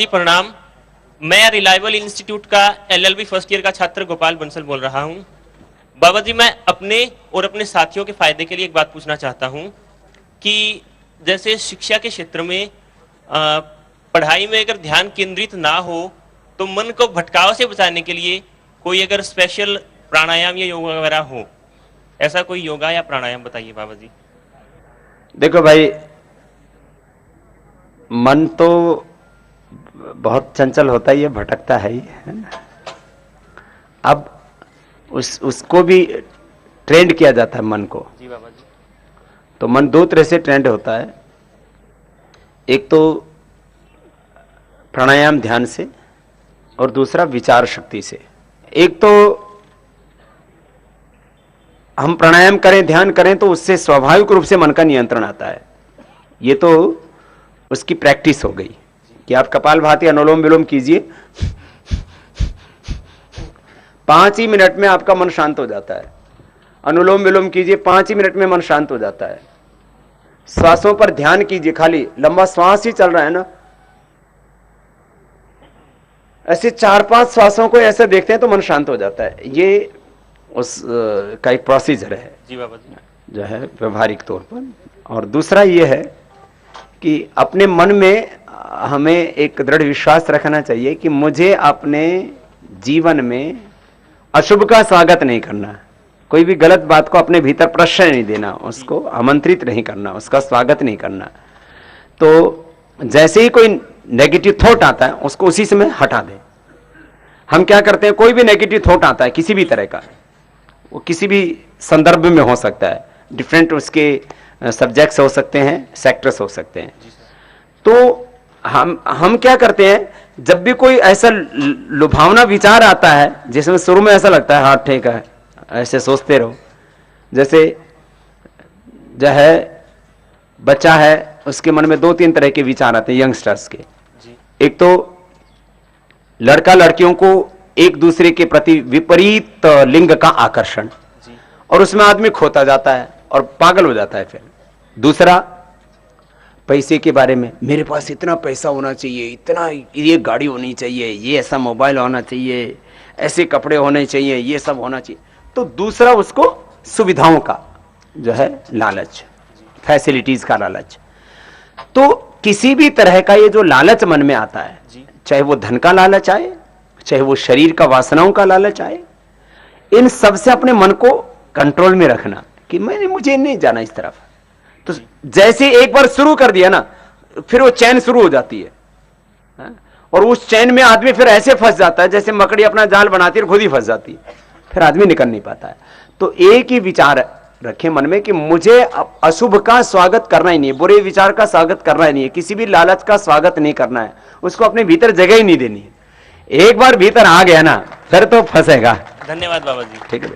जी प्रणाम। मैं reliable institute का एलएलबी फर्स्ट ईयर का छात्र गोपाल बंसल बोल रहा हूं। बाबा जी, मैं अपने और अपने साथियों के फायदे के लिए एक बात पूछना चाहता हूं कि जैसे शिक्षा के क्षेत्र में पढ़ाई में अगर ध्यान केंद्रित ना हो तो मन को भटकाव से बचाने के लिए कोई अगर स्पेशल प्राणायाम या योगा वगैरह हो, ऐसा कोई योगा या प्राणायाम बताइए बाबा जी। देखो भाई, मन तो बहुत चंचल होता ही है, भटकता है ही, है ना। अब उसको भी ट्रेंड किया जाता है मन को। जी बाबा जी। तो मन दो तरह से ट्रेंड होता है, एक तो प्राणायाम ध्यान से और दूसरा विचार शक्ति से। एक तो हम प्राणायाम करें, ध्यान करें तो उससे स्वाभाविक रूप से मन का नियंत्रण आता है। ये तो उसकी प्रैक्टिस हो गई कि आप कपालभाति अनुलोम विलोम कीजिए, 5 ही मिनट में आपका मन शांत हो जाता है। अनुलोम विलोम कीजिए, 5 ही मिनट में मन शांत हो जाता है। श्वासों पर ध्यान कीजिए, खाली लंबा श्वास ही चल रहा है ना, ऐसे 4-5 श्वासों को ऐसे देखते हैं तो मन शांत हो जाता है। ये उस का एक प्रोसीजर है जी बाबा जी, जो है व्यवहारिक तौर पर। और दूसरा ये है कि अपने मन में हमें एक दृढ़ विश्वास रखना चाहिए कि मुझे अपने जीवन में अशुभ का स्वागत नहीं करना, कोई भी गलत बात को अपने भीतर प्रश्रय नहीं देना, उसको आमंत्रित नहीं करना, उसका स्वागत नहीं करना। तो जैसे ही कोई नेगेटिव थॉट आता है उसको उसी समय हटा दें। हम क्या करते हैं, कोई भी नेगेटिव थॉट आता है किसी भी तरह का, वो किसी भी संदर्भ में हो सकता है, डिफरेंट उसके सब्जेक्ट्स हो सकते हैं, सेक्टर्स हो सकते हैं। तो हम क्या करते हैं, जब भी कोई ऐसा लुभावना विचार आता है जिसमें शुरू में ऐसा लगता है हाँ ठीक है, ऐसे सोचते रहो। जैसे जो है बच्चा है, उसके मन में 2-3 तरह के विचार आते हैं यंगस्टर्स के। एक तो लड़का लड़कियों को एक दूसरे के प्रति विपरीत लिंग का आकर्षण, और उसमें आदमी खोता जाता है और पागल हो जाता है। फिर दूसरा पैसे के बारे में, मेरे पास इतना पैसा होना चाहिए, इतना ये गाड़ी होनी चाहिए, ये ऐसा मोबाइल होना चाहिए, ऐसे कपड़े होने चाहिए, ये सब होना चाहिए। तो दूसरा उसको सुविधाओं का जो है लालच, फैसिलिटीज का लालच। तो किसी भी तरह का ये जो लालच मन में आता है, चाहे वो धन का लालच आए, चाहे वो शरीर का वासनाओं का लालच आए, इन सब से अपने मन को कंट्रोल में रखना कि मुझे नहीं जाना इस तरफ। तो जैसे एक बार शुरू कर दिया ना, फिर वो चैन शुरू हो जाती है, और उस चैन में आदमी फिर ऐसे फंस जाता है जैसे मकड़ी अपना जाल बनाती है और खुद ही फंस जाती है, फिर आदमी निकल नहीं पाता है। तो एक ही विचार रखे मन में कि मुझे अशुभ का स्वागत करना ही नहीं है, बुरे विचार का स्वागत करना ही नहीं है, किसी भी लालच का स्वागत नहीं करना है, उसको अपने भीतर जगह ही नहीं देनी है। एक बार भीतर आ गया ना, फिर तो फंसेगा। धन्यवाद बाबा जी। ठीक है।